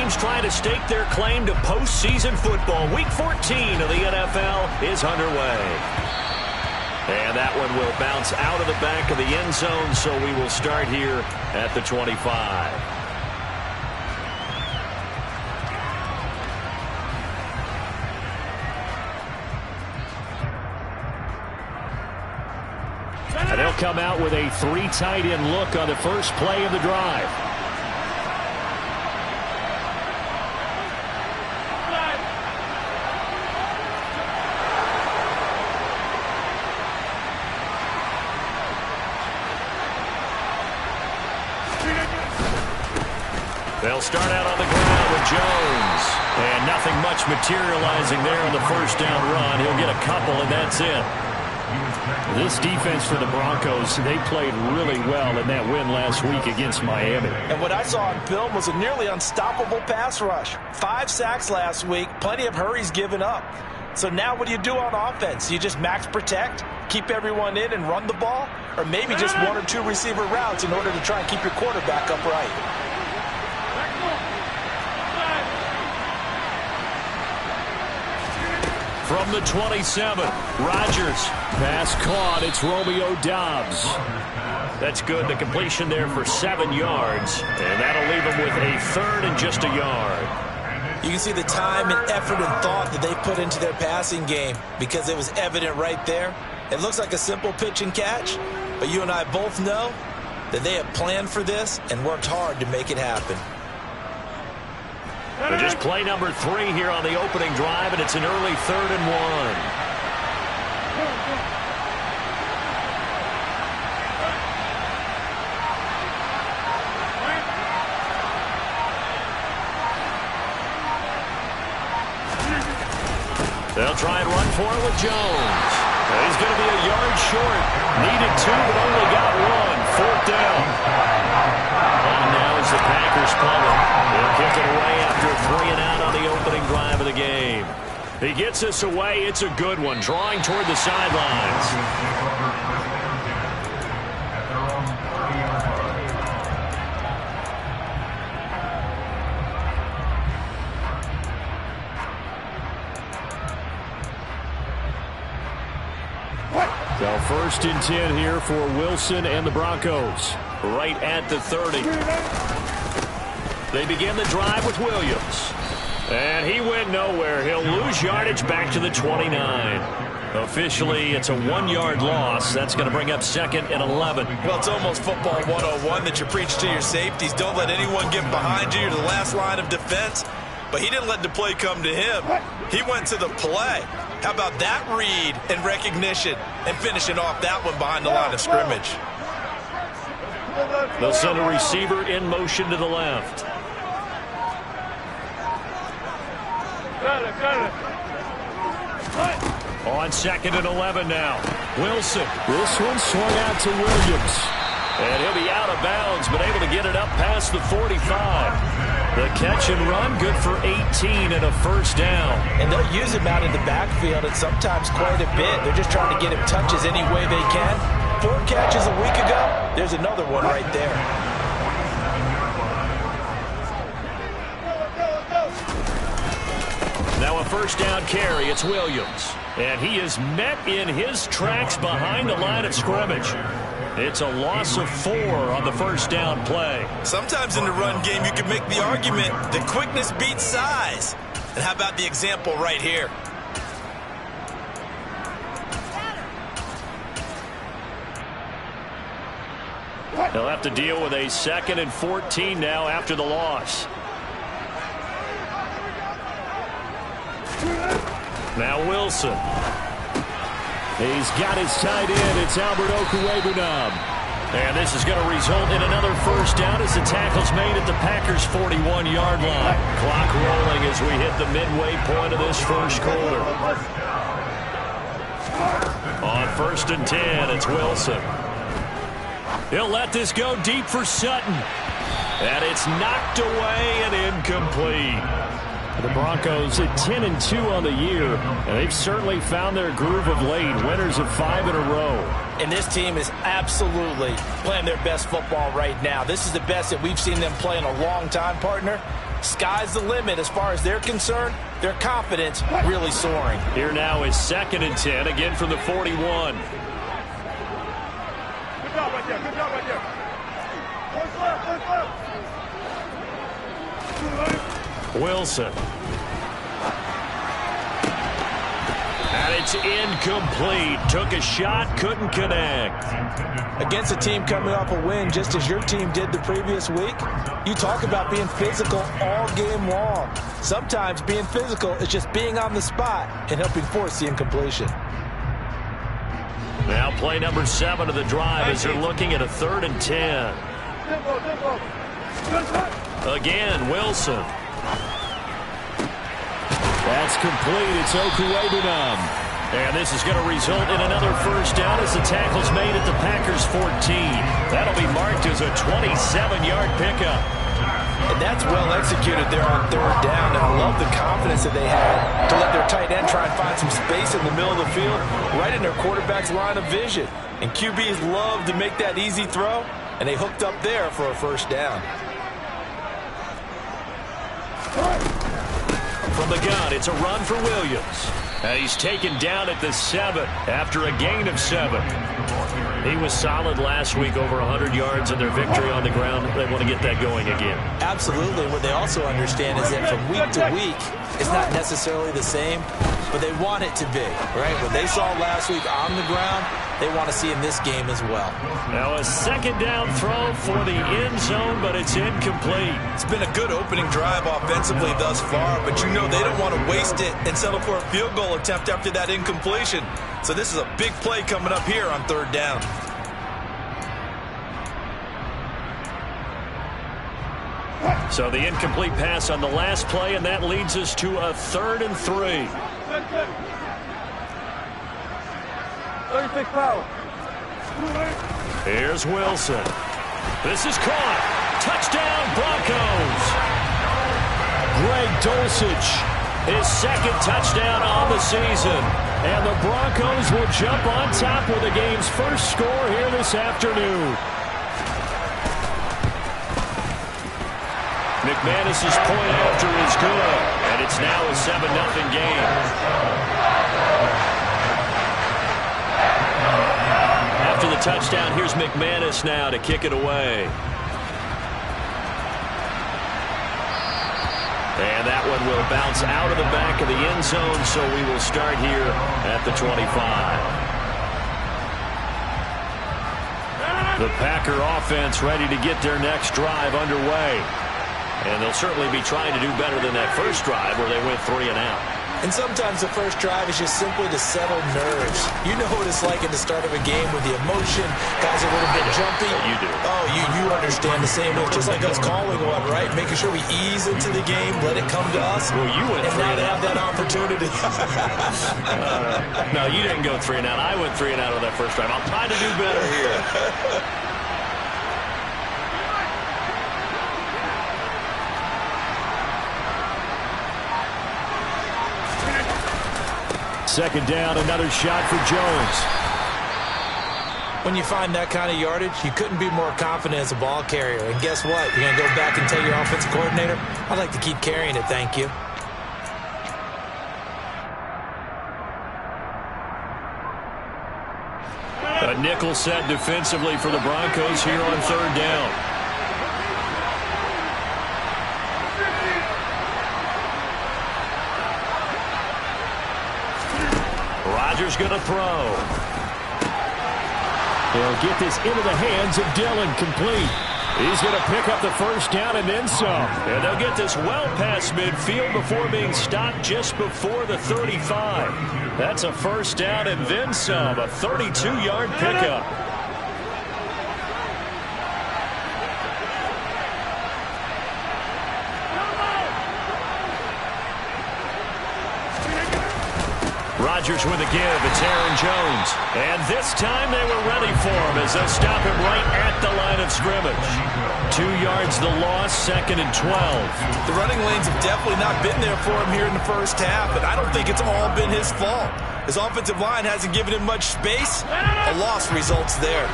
teams trying to stake their claim to postseason football. Week 14 of the NFL is underway. And that one will bounce out of the back of the end zone, so we will start here at the 25. And they'll come out with a 3 tight end look on the first play of the drive. They'll start out on the ground with Jones. And nothing much materializing there on the first down run. He'll get a couple, and that's it. This defense for the Broncos, they played really well in that win last week against Miami. And what I saw on film was a nearly unstoppable pass rush. 5 sacks last week, plenty of hurries given up. So now what do you do on offense? You just max protect, keep everyone in and run the ball? Or maybe just 1 or 2 receiver routes in order to try and keep your quarterback upright? From the 27, Rodgers. Pass caught. It's Romeo Doubs. That's good. The completion there for 7 yards. And that'll leave them with a 3rd and just a yard. You can see the time and effort and thought that they put into their passing game because it was evident right there. It looks like a simple pitch and catch, but you and I both know that they have planned for this and worked hard to make it happen. But just play number 3 here on the opening drive, and it's an early 3rd and 1. They'll try and run for it with Jones. He's going to be a yard short. Needed 2, but only got 1. 4th down. And now is the Packers punter. They'll kick it away after a 3 and out on the opening drive of the game. He gets us away. It's a good one. Drawing toward the sidelines. So 1st and 10 here for Wilson and the Broncos. Right at the 30. They begin the drive with Williams. And he went nowhere. He'll lose yardage back to the 29. Officially, it's a 1-yard loss. That's going to bring up 2nd and 11. Well, it's almost football 101 that you preach to your safeties. Don't let anyone get behind you. You're the last line of defense. But he didn't let the play come to him. He went to the play. How about that read and recognition and finishing off that one behind the line of scrimmage? They'll send a receiver in motion to the left. On 2nd and 11 now. Wilson. This one swung out to Williams. And he'll be out of bounds, but able to get it up past the 45. The catch and run, good for 18 and a 1st down. And they'll use him out in the backfield, and sometimes quite a bit. They're just trying to get him touches any way they can. 4 catches a week ago. There's another one right there. Now a 1st down carry. It's Williams. And he is met in his tracks behind the line of scrimmage. It's a loss of 4 on the 1st down play. Sometimes in the run game, you can make the argument that quickness beats size. And how about the example right here? They'll have to deal with a 2nd and 14 now after the loss. Now Wilson. He's got his tight end. It's Albert Okwuegbunam. And this is going to result in another 1st down as the tackle's made at the Packers' 41-yard line. Clock rolling as we hit the midway point of this 1st quarter. On 1st and 10, it's Wilson. He'll let this go deep for Sutton. And it's knocked away and incomplete. The Broncos at 10-2 on the year, and they've certainly found their groove of late. Winners of 5 in a row. And this team is absolutely playing their best football right now. This is the best that we've seen them play in a long time, partner. Sky's the limit as far as they're concerned. Their confidence really soaring. Here now is 2nd and 10, again from the 41. Good job right there. Good job right there. First left. Wilson. And it's incomplete. Took a shot, couldn't connect. Against a team coming off a win just as your team did the previous week, you talk about being physical all game long. Sometimes being physical is just being on the spot and helping force the incompletion. Now play number 7 of the drive as they're looking at a 3rd and 10. Again, Wilson. That's complete. It's Okuwebunam. And this is going to result in another first down as the tackle's made at the Packers' 14. That'll be marked as a 27-yard pickup. And that's well executed there on 3rd down. And I love the confidence that they had to let their tight end try and find some space in the middle of the field, right in their quarterback's line of vision. And QBs love to make that easy throw, and they hooked up there for a first down. From the gun, it's a run for Williams. And he's taken down at the 7 after a gain of 7. He was solid last week, over 100 yards in their victory on the ground. They want to get that going again. Absolutely. What they also understand is that from week to week, it's not necessarily the same, but they want it to be, right? What they saw last week on the ground, they want to see in this game as well. Now a 2nd down throw for the end zone, but it's incomplete. It's been a good opening drive offensively thus far, but you know they don't want to waste it and settle for a field goal attempt after that incompletion. So this is a big play coming up here on 3rd down. So the incomplete pass on the last play, and that leads us to a 3rd and 3. 36 power. Here's Wilson. This is caught. Touchdown, Broncos. Greg Dulcich, his 2nd touchdown on the season. And the Broncos will jump on top with the game's first score here this afternoon. McManus's point after is good, and it's now a 7-0 game. After the touchdown, here's McManus now to kick it away. And that one will bounce out of the back of the end zone, so we will start here at the 25. The Packer offense ready to get their next drive underway. And they'll certainly be trying to do better than that first drive where they went 3 and out. And sometimes the first drive is just simply to settle nerves. You know what it's like at the start of a game with the emotion. Guys are a little bit jumpy. You do. Oh, you understand the same way. Just like us calling one, right? Making sure we ease into the game, let it come to us. Well, you went 3 and now and they out. have that opportunity. No, you didn't go 3 and out. I went 3 and out on that first drive. I'll try to do better here. Second down, another shot for Jones. When you find that kind of yardage, you couldn't be more confident as a ball carrier. And guess what? You're going to go back and tell your offensive coordinator, I'd like to keep carrying it, thank you. A nickel set defensively for the Broncos here on 3rd down. Rodgers going to throw. They'll get this into the hands of Dillon, complete. He's going to pick up the first down and then some. And they'll get this well past midfield before being stopped just before the 35. That's a first down and then some, a 32-yard pickup. Rodgers with a give. It's Aaron Jones. And this time they were ready for him as they'll stop him right at the line of scrimmage. 2 yards the loss, 2nd and 12. The running lanes have definitely not been there for him here in the first half, and I don't think it's all been his fault. His offensive line hasn't given him much space. A loss results there.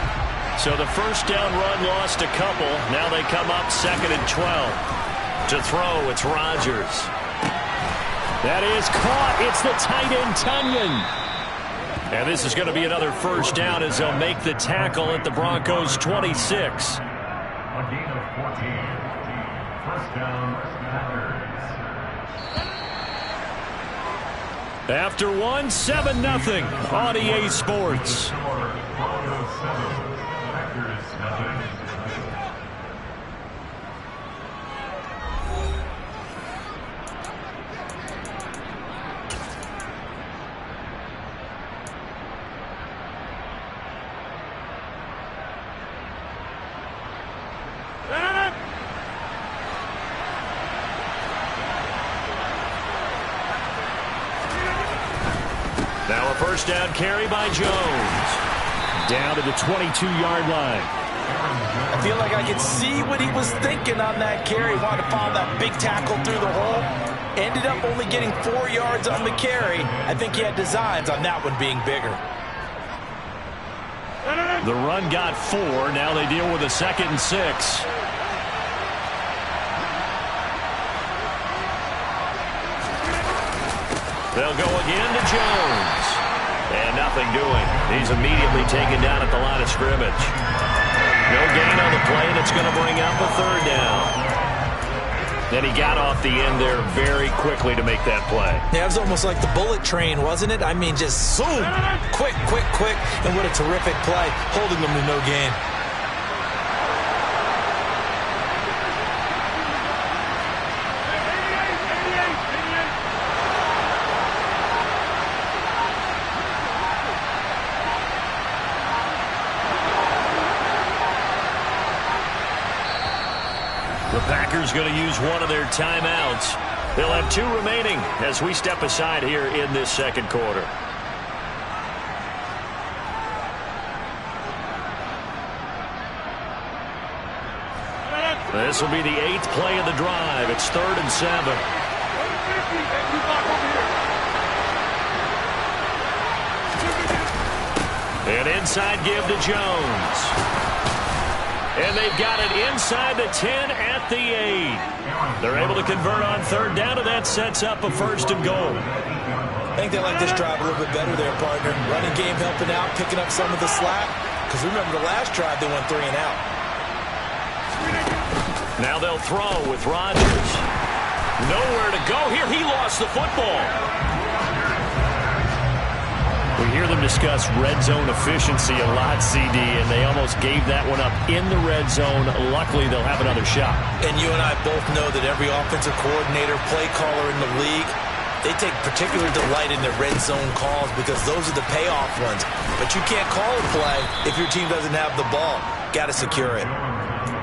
So the first down run lost a couple. Now they come up 2nd and 12. To throw, it's Rodgers. That is caught. It's the tight end, Tunyon. And this is going to be another first down as they'll make the tackle at the Broncos' 26. A gain of 14. First down, Packers. After 7-0 on EA Sports. Broncos 7, Packers nothing. Now a first down carry by Jones. Down to the 22-yard line. I feel like I could see what he was thinking on that carry. Wanted to follow that big tackle through the hole. Ended up only getting 4 yards on the carry. I think he had designs on that one being bigger. The run got 4. Now they deal with a 2nd and 6. They'll go again to Jones. And nothing doing. He's immediately taken down at the line of scrimmage. No gain on the play, and it's going to bring up a 3rd down. Then he got off the end there very quickly to make that play. Yeah, it was almost like the bullet train, wasn't it? I mean, just zoom. Quick, quick, quick. And what a terrific play, holding them to no gain. The Packers going to use one of their timeouts. They'll have 2 remaining as we step aside here in this 2nd quarter. This will be the 8th play of the drive. It's 3rd and 7. An inside give to Jones. And they've got it inside the 10 at the 8. They're able to convert on 3rd down, and that sets up a 1st and goal. I think they like this drive a little bit better there, partner. Running game helping out, picking up some of the slack. Because remember, the last drive, they went 3 and out. Now they'll throw with Rodgers. Nowhere to go here. He lost the football. We hear them discuss red zone efficiency a lot, CD, and they almost gave that one up in the red zone. Luckily, they'll have another shot. And you and I both know that every offensive coordinator, play caller in the league, they take particular delight in their red zone calls because those are the payoff ones. But you can't call a play if your team doesn't have the ball. Got to secure it.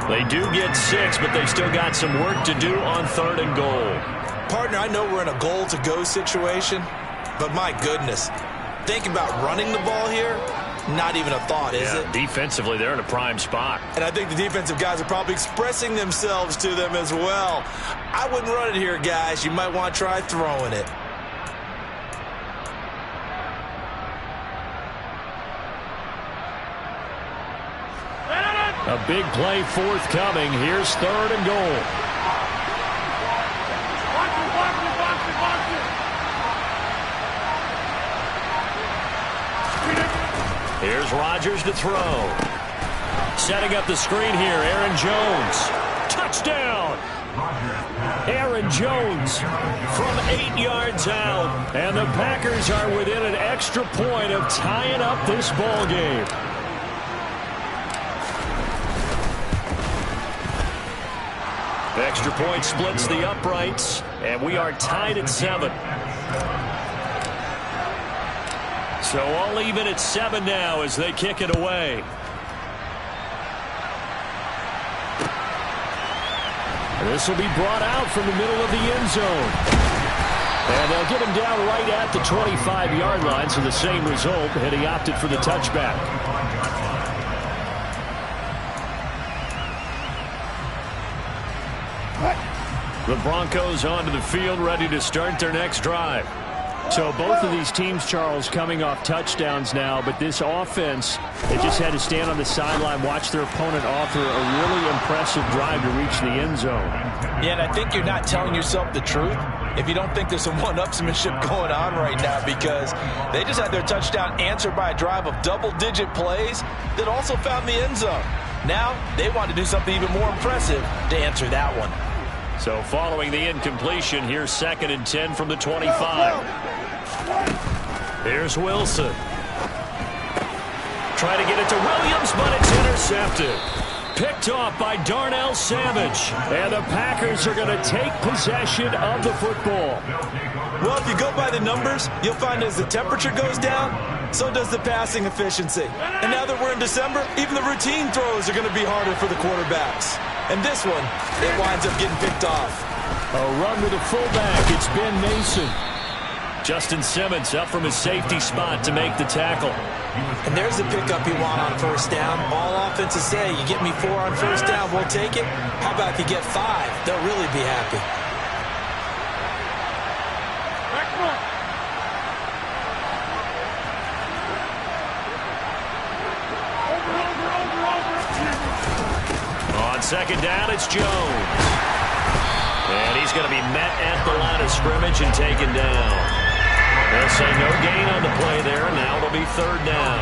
They do get 6, but they still got some work to do on 3rd and goal. Partner, I know we're in a goal-to-go situation, but my goodness, thinking about running the ball here, not even a thought, is it? Defensively, they're in a prime spot. And I think the defensive guys are probably expressing themselves to them as well. I wouldn't run it here, guys. You might want to try throwing it. A big play forthcoming. Here's 3rd and goal. Here's Rodgers to throw. Setting up the screen here, Aaron Jones. Touchdown! Aaron Jones from 8 yards out. And the Packers are within an extra point of tying up this ball game. The extra point splits the uprights, and we are tied at 7. So all even at 7 now as they kick it away. And this will be brought out from the middle of the end zone. And they'll get him down right at the 25-yard line, so the same result, and he opted for the touchback. The Broncos onto the field, ready to start their next drive. So both of these teams, Charles, coming off touchdowns now, but this offense, they just had to stand on the sideline, watch their opponent author a really impressive drive to reach the end zone. Yeah, and I think you're not telling yourself the truth if you don't think there's some one-upsmanship going on right now, because they just had their touchdown answered by a drive of double-digit plays that also found the end zone. Now they want to do something even more impressive to answer that one. So following the incompletion, here's 2nd and 10 from the 25. Here's Wilson. Trying to get it to Williams, but it's intercepted. Picked off by Darnell Savage. And the Packers are going to take possession of the football. Well, if you go by the numbers, you'll find as the temperature goes down, so does the passing efficiency. And now that we're in December, even the routine throws are going to be harder for the quarterbacks. And this one, it winds up getting picked off. A run with a fullback. It's Ben Mason. Justin Simmons up from his safety spot to make the tackle. And there's the pickup you want on first down. All offenses say, you get me 4 on first down, we'll take it. How about if you get 5? They'll really be happy. On 2nd down, it's Jones. And he's going to be met at the line of scrimmage and taken down. They'll say no gain on the play there. Now it'll be 3rd down.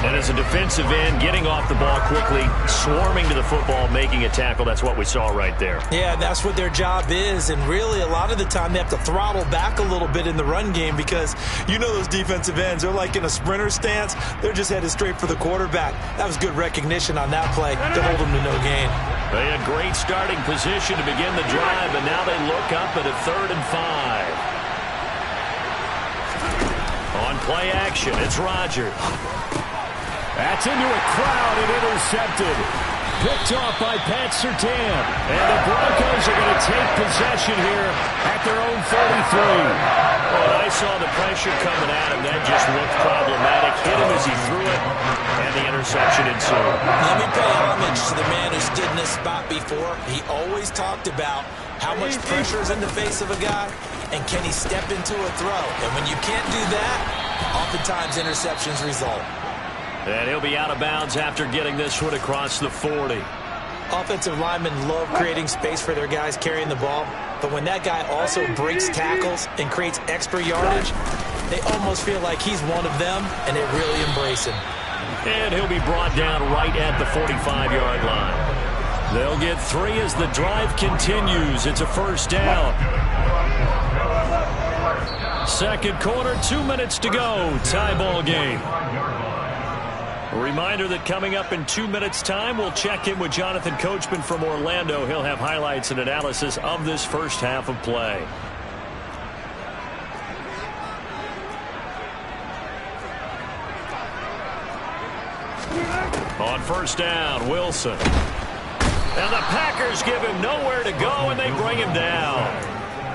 And as a defensive end, getting off the ball quickly, swarming to the football, making a tackle, that's what we saw right there. Yeah, that's what their job is. And really, a lot of the time, they have to throttle back a little bit in the run game because you know those defensive ends, they're like in a sprinter stance. They're just headed straight for the quarterback. That was good recognition on that play to hold them to no gain. They had great starting position to begin the drive, but now they look up at a 3rd and 5. On play action, it's Rodgers. That's into a crowd and intercepted. Picked off by Pat Surtain. And the Broncos are going to take possession here at their own 33. When I saw the pressure coming at him, that just looked problematic. Hit him as he threw it, and the interception ensued. Let me pay homage to the man who stood in this spot before. He always talked about how much pressure is in the face of a guy, and can he step into a throw. And when you can't do that, oftentimes interceptions result. And he'll be out of bounds after getting this one across the 40. Offensive linemen love creating space for their guys carrying the ball, but when that guy also breaks tackles and creates extra yardage, they almost feel like he's one of them, and they really embrace him. And he'll be brought down right at the 45-yard line. They'll get 3 as the drive continues. It's a 1st down. 2nd quarter, 2 minutes to go. Tie ball game. A reminder that coming up in 2 minutes' time, we'll check in with Jonathan Coachman from Orlando. He'll have highlights and analysis of this first half of play. On 1st down, Wilson. And the Packers give him nowhere to go, and they bring him down.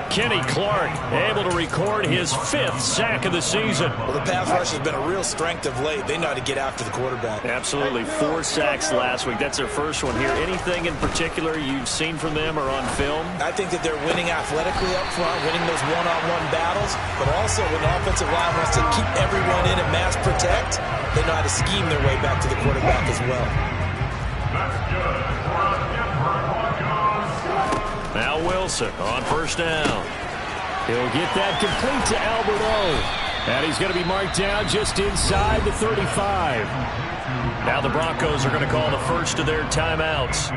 Kenny Clark able to record his 5th sack of the season. Well, the pass rush has been a real strength of late. They know how to get after the quarterback. Absolutely. 4 sacks last week. That's their first one here. Anything in particular you've seen from them or on film? I think that they're winning athletically up front, winning those one-on-one battles, but also when the offensive line wants to keep everyone in and mass protect, they know how to scheme their way back to the quarterback as well. That's good for the Denver Broncos. Now Wilson on 1st down. He'll get that complete to Albert O. And he's going to be marked down just inside the 35. Now the Broncos are going to call the first of their timeouts,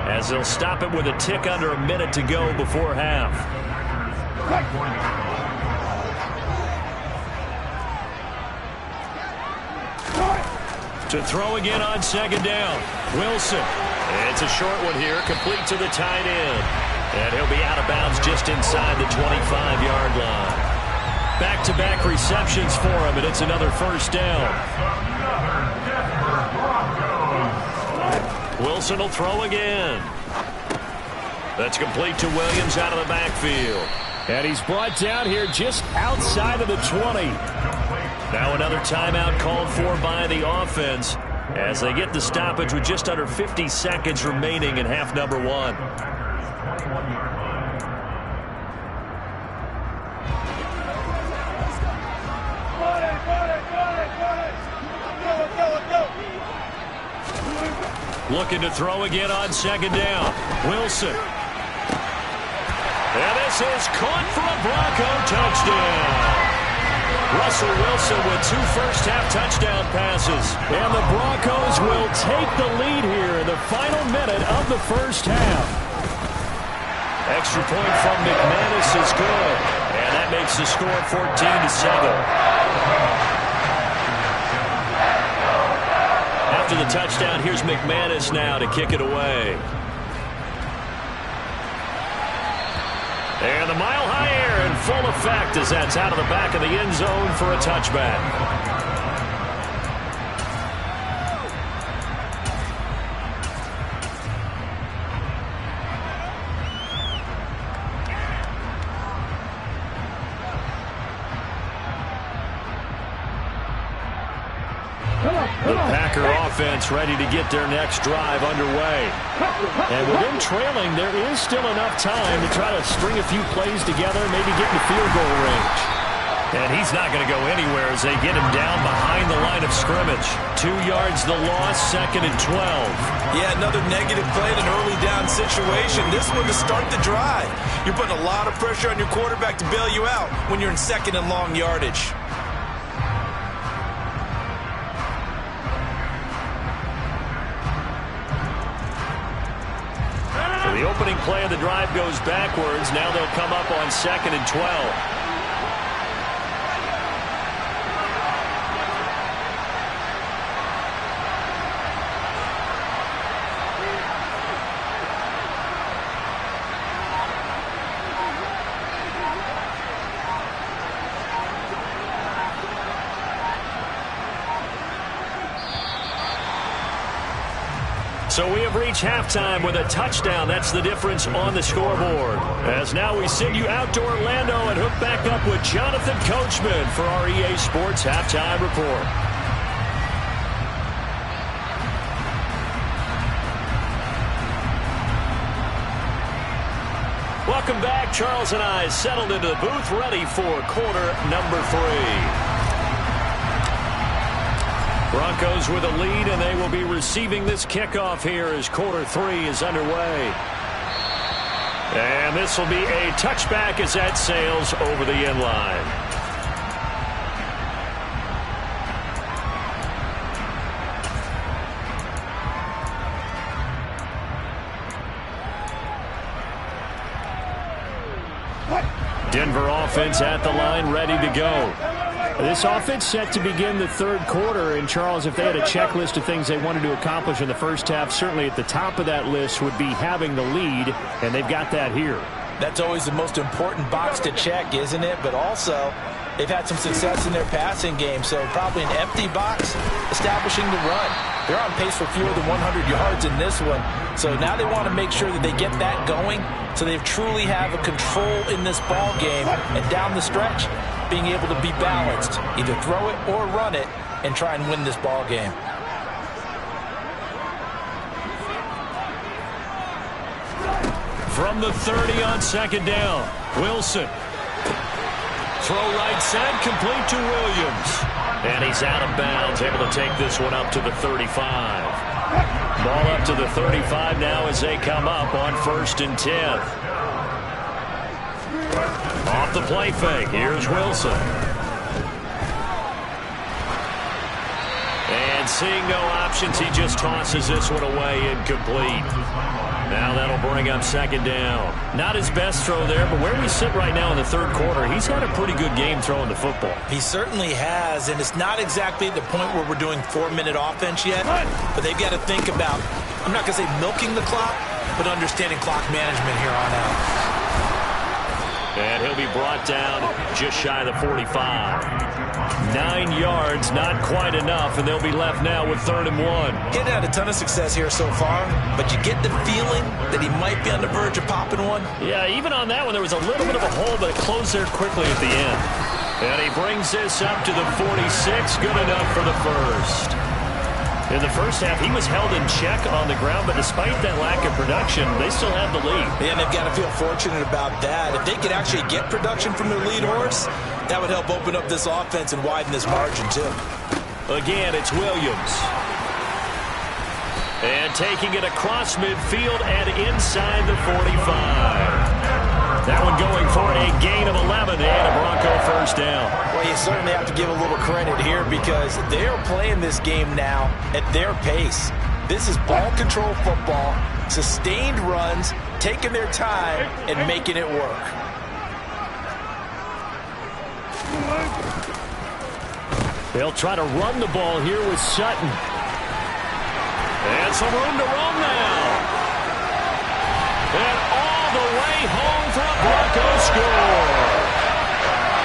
as they'll stop it with a tick under a minute to go before half. To throw again on 2nd down. Wilson. It's a short one here, complete to the tight end. And he'll be out of bounds just inside the 25-yard line. Back-to-back receptions for him, and it's another 1st down. Wilson will throw again. That's complete to Williams out of the backfield. And he's brought down here just outside of the 20. Now another timeout called for by the offense as they get the stoppage with just under 50 seconds remaining in half number 1. Looking to throw again on 2nd down. Wilson. This is caught for a Bronco touchdown. Russell Wilson with 2 first-half touchdown passes. And the Broncos will take the lead here in the final minute of the first half. Extra point from McManus is good. And that makes the score 14-7. After the touchdown, here's McManus now to kick it away. And the mile-high air in full effect as that's out of the back of the end zone for a touchback. The Packer offense ready to get their next drive underway. And with them trailing, there is still enough time to try to string a few plays together, maybe get in the field goal range. And he's not going to go anywhere as they get him down behind the line of scrimmage. 2 yards the loss, 2nd and 12. Yeah, another negative play in an early down situation. This one to start the drive. You're putting a lot of pressure on your quarterback to bail you out when you're in 2nd and long yardage. The opening play of the drive goes backwards. Now they'll come up on 2nd and 12. So we have reached halftime with a touchdown. That's the difference on the scoreboard. As now we send you out to Orlando and hook back up with Jonathan Coachman for our EA Sports Halftime Report. Welcome back. Charles and I settled into the booth ready for quarter number 3. Broncos with a lead, and they will be receiving this kickoff here as quarter 3 is underway. And this will be a touchback as that sails over the end line. Denver offense at the line, ready to go. This offense set to begin the 3rd quarter. And, Charles, if they had a checklist of things they wanted to accomplish in the first half, certainly at the top of that list would be having the lead, and they've got that here. That's always the most important box to check, isn't it? But also, they've had some success in their passing game, so probably an empty box establishing the run. They're on pace for fewer than 100 yards in this one, so now they want to make sure that they get that going so they truly have a control in this ball game, and down the stretch, being able to be balanced, either throw it or run it, and try and win this ball game. From the 30 on 2nd down, Wilson. Throw right side, complete to Williams. And he's out of bounds, able to take this one up to the 35. Ball up to the 35 now as they come up on 1st and 10. Off the play fake, here's Wilson. And seeing no options, he just tosses this one away, incomplete. Now that'll bring up 2nd down. Not his best throw there, but where we sit right now in the 3rd quarter, he's had a pretty good game throwing the football. He certainly has, and it's not exactly at the point where we're doing 4-minute offense yet, but they've got to think about, I'm not going to say milking the clock, but understanding clock management here on out. And he'll be brought down just shy of the 45. 9 yards, not quite enough, and they'll be left now with 3rd and 1. He's had a ton of success here so far, but you get the feeling that he might be on the verge of popping one. Yeah, even on that one, there was a little bit of a hole, but it closed there quickly at the end. And he brings this up to the 46, good enough for the first. In the first half, he was held in check on the ground, but despite that lack of production, they still have the lead. Yeah, and they've got to feel fortunate about that. If they could actually get production from their lead horse, that would help open up this offense and widen this margin, too. Again, it's Williams. And taking it across midfield and inside the 45. That one going for a gain of 11 and a Bronco first down. Well, you certainly have to give a little credit here because they are playing this game now at their pace. This is ball control football, sustained runs, taking their time and making it work. They'll try to run the ball here with Sutton. And some room to roam now. And all the way home for a Bronco score.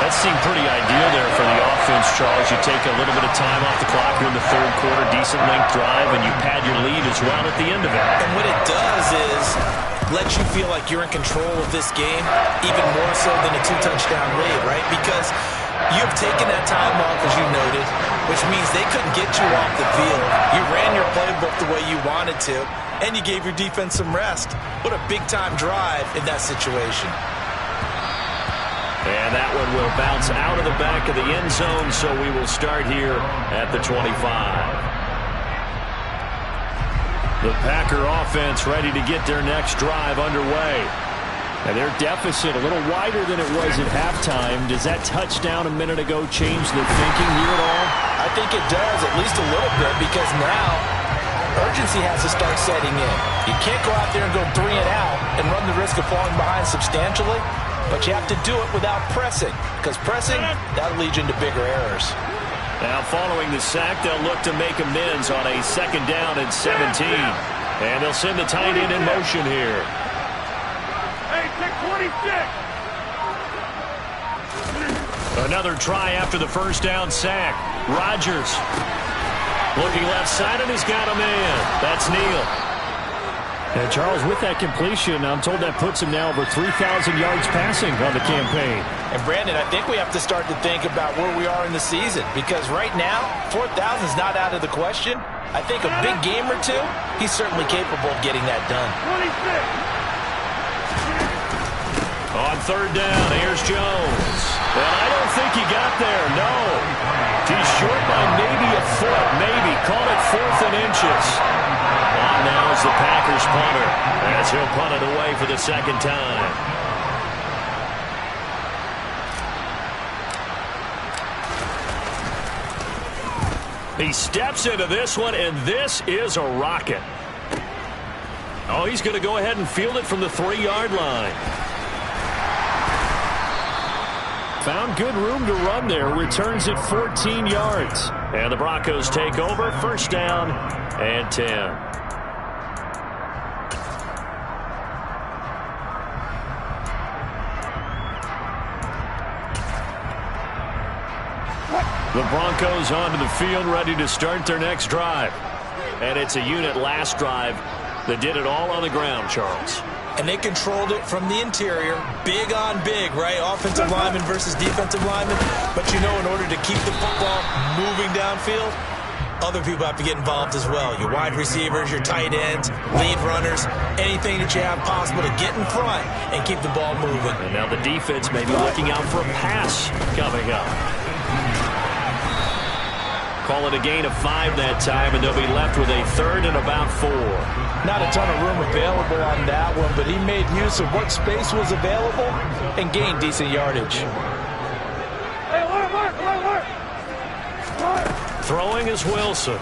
That seemed pretty ideal there for the offense, Charles. You take a little bit of time off the clock here in the third quarter, decent length drive, and you pad your lead as well at the end of it. And what it does is let you feel like you're in control of this game, even more so than a 2-touchdown lead, right? Because you've taken that time off, as you noted, which means they couldn't get you off the field. You ran your playbook the way you wanted to, and you gave your defense some rest. What a big-time drive in that situation. And that one will bounce out of the back of the end zone, so we will start here at the 25. The Packer offense ready to get their next drive underway. And their deficit a little wider than it was at halftime. Does that touchdown a minute ago change the thinking here at all? I think it does, at least a little bit, because now urgency has to start setting in. You can't go out there and go 3 and out and run the risk of falling behind substantially, but you have to do it without pressing, because pressing, that'll lead you into bigger errors. Now following the sack, they'll look to make amends on a 2nd down and 17. And they'll send the tight end in motion here. Hey, take 26. Another try after the first down sack. Rodgers looking left side, and he's got a man. That's Neal. And Charles, with that completion, I'm told that puts him now over 3,000 yards passing on the campaign. And Brandon, I think we have to start to think about where we are in the season, because right now, 4,000 is not out of the question. I think a big game or two, he's certainly capable of getting that done. 26. On 3rd down, here's Jones. And I don't think he got there, no. He's short by maybe a foot, maybe. Call it 4th and inches. On now is the Packers punter, as he'll punt it away for the 2nd time. He steps into this one, and this is a rocket. Oh, he's going to go ahead and field it from the 3-yard line. Found good room to run there. Returns it 14 yards. And the Broncos take over. 1st down and 10. The Broncos onto the field, ready to start their next drive. And it's a unit last drive that did it all on the ground, Charles. And they controlled it from the interior. Big on big, right? Offensive lineman versus defensive lineman. But you know, in order to keep the football moving downfield, other people have to get involved as well. Your wide receivers, your tight ends, lead runners, anything that you have possible to get in front and keep the ball moving. And now the defense may be looking out for a pass coming up. Call it a gain of 5 that time, and they'll be left with a 3rd and about 4. Not a ton of room available on that one, but he made use of what space was available and gained decent yardage. Hey, work. Throwing is Wilson.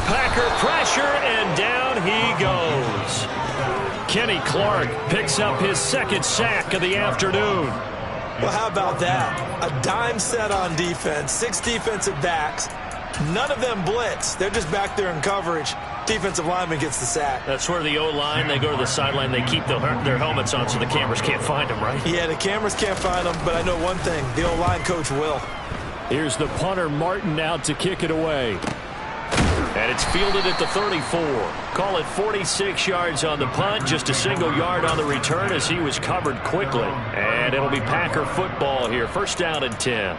Packer pressure, and down he goes. Kenny Clark picks up his 2nd sack of the afternoon. Well, how about that? A dime set on defense, 6 defensive backs. None of them blitz. They're just back there in coverage. Defensive lineman gets the sack. That's where the O-line, they go to the sideline, they keep their helmets on so the cameras can't find them, right? Yeah, the cameras can't find them, but I know one thing. The O-line coach will. Here's the punter, Martin, out to kick it away. And it's fielded at the 34. Call it 46 yards on the punt, just a single yard on the return as he was covered quickly. And it'll be Packer football here. 1st down and 10.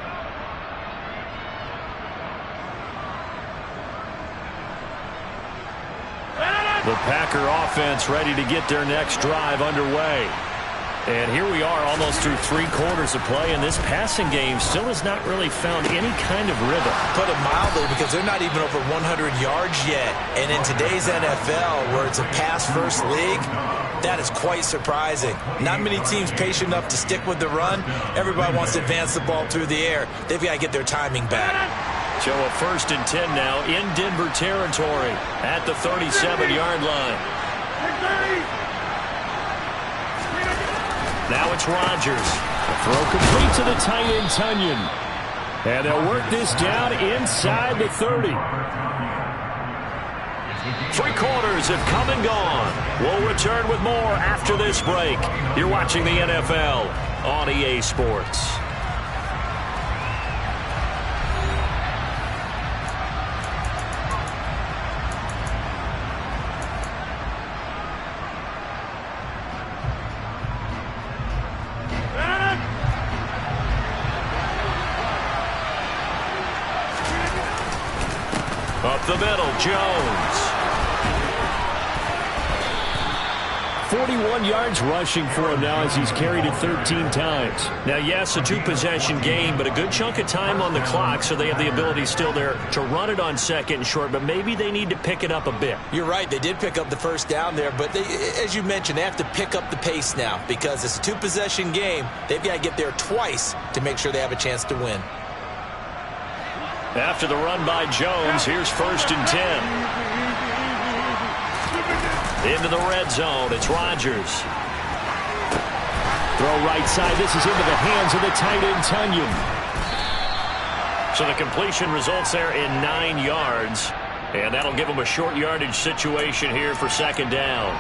The Packer offense ready to get their next drive underway. And here we are almost through 3 quarters of play, and this passing game still has not really found any kind of rhythm. Put it mildly, because they're not even over 100 yards yet. And in today's NFL, where it's a pass-first league, that is quite surprising. Not many teams patient enough to stick with the run. Everybody wants to advance the ball through the air. They've got to get their timing back. So a 1st and 10 now in Denver territory at the 37-yard line. Now it's Rodgers. Throw complete to the tight end, Tunyon. And they'll work this down inside the 30. 3 quarters have come and gone. We'll return with more after this break. You're watching the NFL on EA Sports. Up the middle, Jones. 41 yards rushing for him now as he's carried it 13 times. Now, yes, a 2-possession game, but a good chunk of time on the clock, so they have the ability still there to run it on 2nd and short, but maybe they need to pick it up a bit. You're right. They did pick up the 1st down there, but they, as you mentioned, they have to pick up the pace now because it's a 2-possession game. They've got to get there twice to make sure they have a chance to win. After the run by Jones, here's 1st and 10. Into the red zone, it's Rodgers. Throw right side, this is into the hands of the tight end, Tunyon. So the completion results there in 9 yards, and that'll give them a short yardage situation here for 2nd down.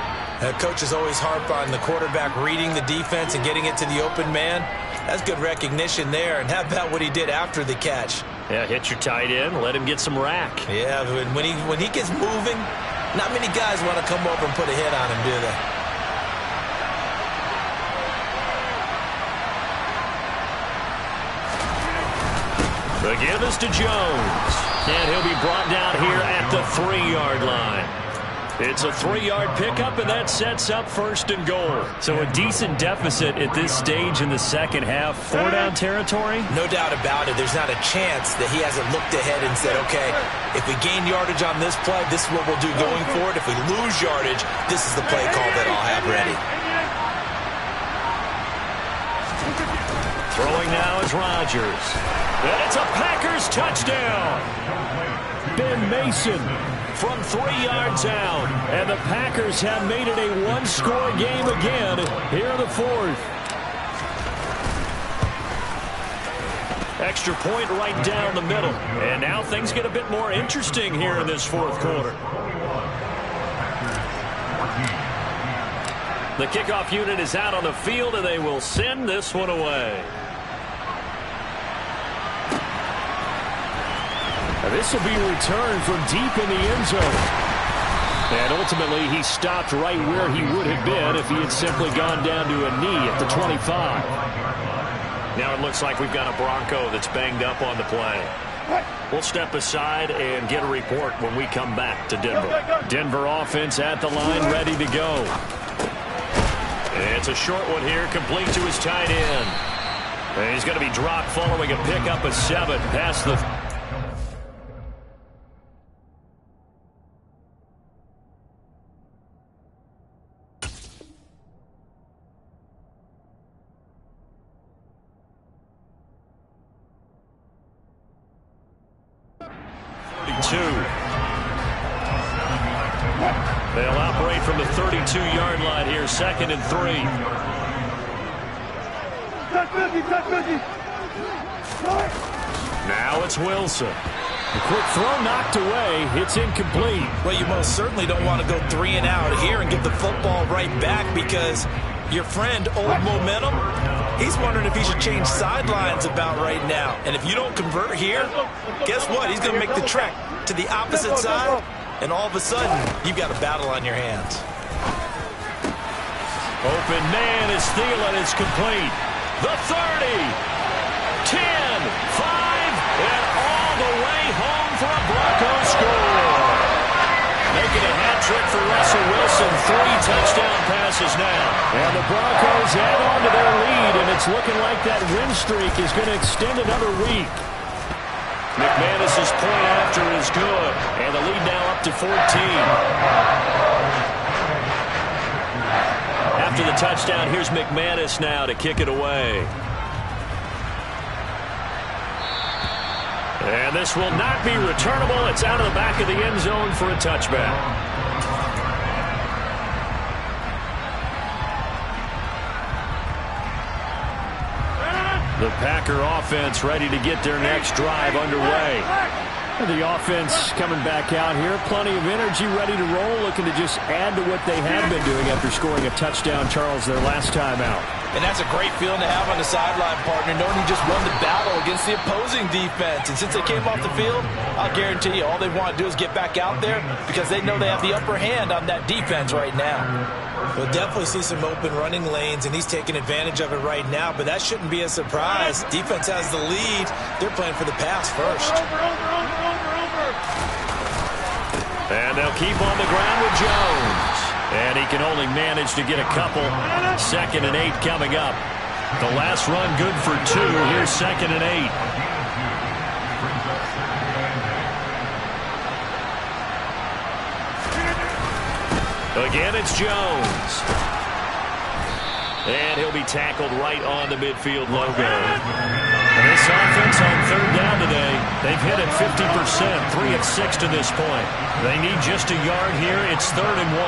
Coaches always harp on the quarterback reading the defense and getting it to the open man. That's good recognition there, and how about what he did after the catch? Yeah, hit your tight end, let him get some rack. Yeah, when he gets moving, not many guys want to come over and put a hit on him, do they? The give is to Jones, and he'll be brought down here at the 3-yard line. It's a 3-yard pickup, and that sets up 1st and goal. So a decent deficit at this stage in the 2nd half. 4-down territory? No doubt about it. There's not a chance that he hasn't looked ahead and said, okay, if we gain yardage on this play, this is what we'll do going forward. If we lose yardage, this is the play call that I'll have ready. Throwing now is Rodgers. And it's a Packers touchdown. Ben Mason from 3 yards out. And the Packers have made it a 1-score game again here in the 4th. Extra point right down the middle. And now things get a bit more interesting here in this 4th quarter. The kickoff unit is out on the field, and they will send this one away. This will be returned from deep in the end zone. And ultimately, he stopped right where he would have been if he had simply gone down to a knee at the 25. Now it looks like we've got a Bronco that's banged up on the play. We'll step aside and get a report when we come back to Denver. Denver offense at the line, ready to go. It's a short one here, complete to his tight end. And he's going to be dropped following a pickup of 7 past the... They'll operate from the 32-yard line here, 2nd and 3. Now it's Wilson. A quick throw knocked away. It's incomplete. Well, you most certainly don't want to go 3 and out here and give the football right back because your friend, Old Momentum, he's wondering if he should change sidelines about right now. And if you don't convert here, guess what? He's going to make the trek to the opposite side, and all of a sudden, you've got a battle on your hands. Open man is Thielen. It's complete. The 30, 10, 5, and all the way home for a Broncos score. Making a hat trick for Russell Wilson. 3 touchdown passes now. And the Broncos add on to their lead, and it's looking like that win streak is going to extend another week. McManus's point after is good, and the lead now up to 14. After the touchdown, here's McManus now to kick it away. And this will not be returnable. It's out of the back of the end zone for a touchback. The Packer offense ready to get their next drive underway. The offense coming back out here. Plenty of energy, ready to roll, looking to just add to what they have been doing after scoring a touchdown, Charles, their last time out. And that's a great feeling to have on the sideline, partner, knowing you just won the battle against the opposing defense. And since they came off the field, I'll guarantee you all they want to do is get back out there because they know they have the upper hand on that defense right now. We'll definitely see some open running lanes, and he's taking advantage of it right now, but that shouldn't be a surprise. Defense has the lead. They're playing for the pass first. And they'll keep on the ground with Jones. And he can only manage to get a couple. 2nd and 8 coming up. The last run good for 2. Here's 2nd and 8. Again, it's Jones. And he'll be tackled right on the midfield logo. And this offense on 3rd down today, they've hit it 50%, 3 of 6 to this point. They need just a yard here. It's 3rd and 1.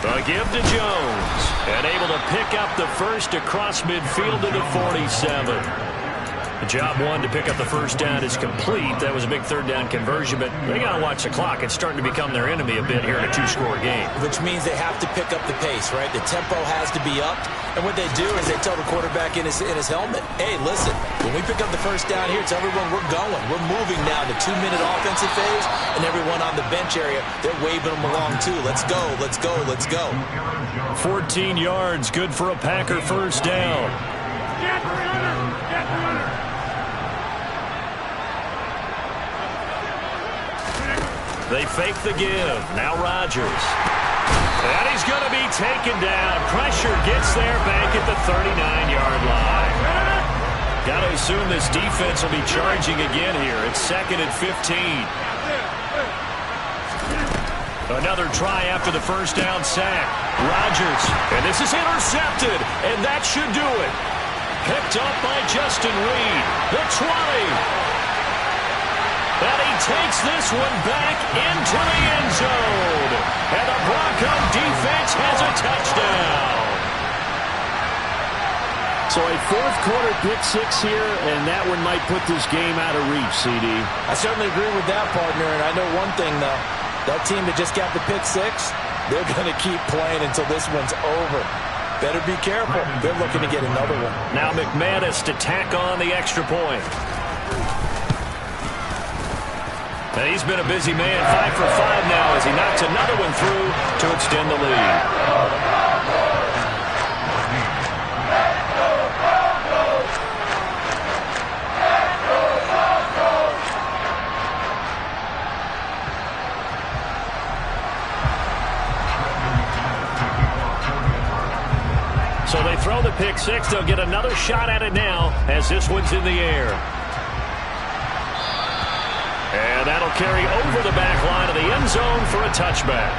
A give to Jones. And able to pick up the first across midfield to the 47. Job 1 to pick up the first down is complete. That was a big 3rd down conversion, but they got to watch the clock. It's starting to become their enemy a bit here in a 2-score game. Which means they have to pick up the pace, right? The tempo has to be upped. And what they do is they tell the quarterback in his helmet, hey, listen, when we pick up the first down here, tell everyone we're going. We're moving now to 2-minute offensive phase, and everyone on the bench area, they're waving them along too. Let's go, let's go, let's go. 14 yards, good for a Packer first down. Get the runner! Get the runner! They fake the give. Now Rodgers. And he's going to be taken down. Pressure gets there back at the 39-yard line. Got to assume this defense will be charging again here. It's 2nd and 15. Another try after the first down sack. Rodgers. And this is intercepted. And that should do it. Picked up by Justin Reed. The 20. And he takes this one back into the end zone. And the Bronco defense has a touchdown. So a 4th-quarter pick-6 here, and that one might put this game out of reach, CD. I certainly agree with that, partner. And I know one thing, though. That team that just got the pick-6, they're going to keep playing until this one's over. Better be careful. They're looking to get another one. Now McManus to tack on the extra point. And he's been a busy man, 5 for 5 now as he knocks another one through to extend the lead. So they throw the pick 6. They'll get another shot at it now as this one's in the air. And that'll carry over the back line of the end zone for a touchback.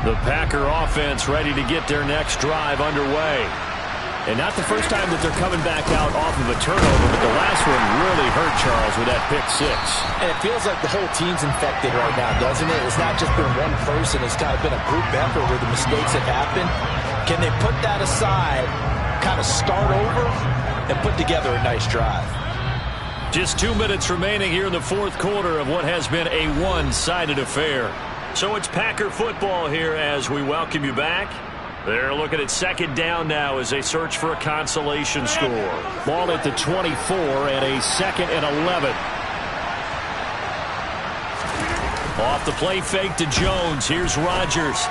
The Packer offense ready to get their next drive underway. And not the first time that they're coming back out off of a turnover, but the last one really hurt, Charles, with that pick 6. And it feels like the whole team's infected right now, doesn't it? It's not just been one person. It's kind of been a group effort where the mistakes have happened. Can they put that aside, kind of start over, and put together a nice drive? Just 2 minutes remaining here in the 4th quarter of what has been a one-sided affair. So it's Packer football here as we welcome you back. They're looking at 2nd down now as they search for a consolation score. Ball at the 24 and a 2nd and 11. Off the play fake to Jones. Here's Rodgers.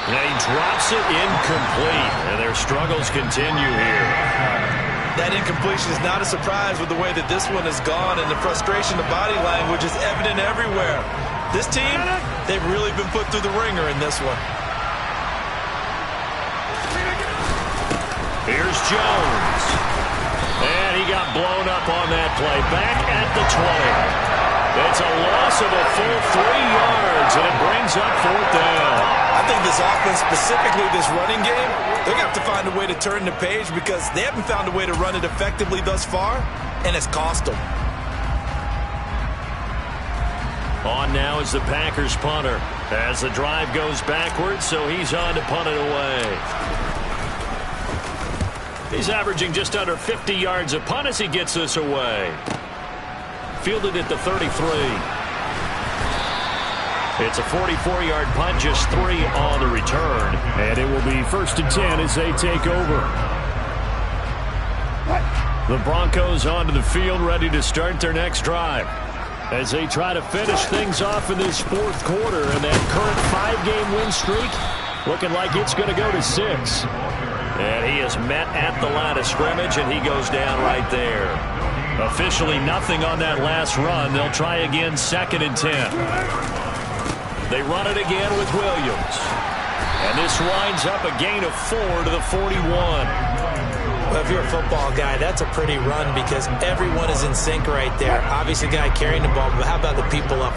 And he drops it incomplete, and their struggles continue here. That incompletion is not a surprise with the way that this one has gone, and the frustration, the body language is evident everywhere. This team, they've really been put through the ringer in this one. Here's Jones. And he got blown up on that play. Back at the 20. It's a loss of a full 3 yards, and it brings up 4th down. I think this offense, specifically this running game, they're going to have to find a way to turn the page because they haven't found a way to run it effectively thus far, and it's cost them. On now is the Packers punter as the drive goes backwards, so he's on to punt it away. He's averaging just under 50 yards a punt as he gets this away. Fielded at the 33. It's a 44-yard punt, just 3 on the return. And it will be 1st and 10 as they take over. The Broncos onto the field, ready to start their next drive, as they try to finish things off in this 4th quarter. And that current 5-game win streak looking like it's going to go to 6. And he is met at the line of scrimmage, and he goes down right there. Officially nothing on that last run. They'll try again 2nd and 10. They run it again with Williams. And this winds up a gain of 4 to the 41. Well, if you're a football guy, that's a pretty run because everyone is in sync right there. Obviously, the guy carrying the ball, but how about the people up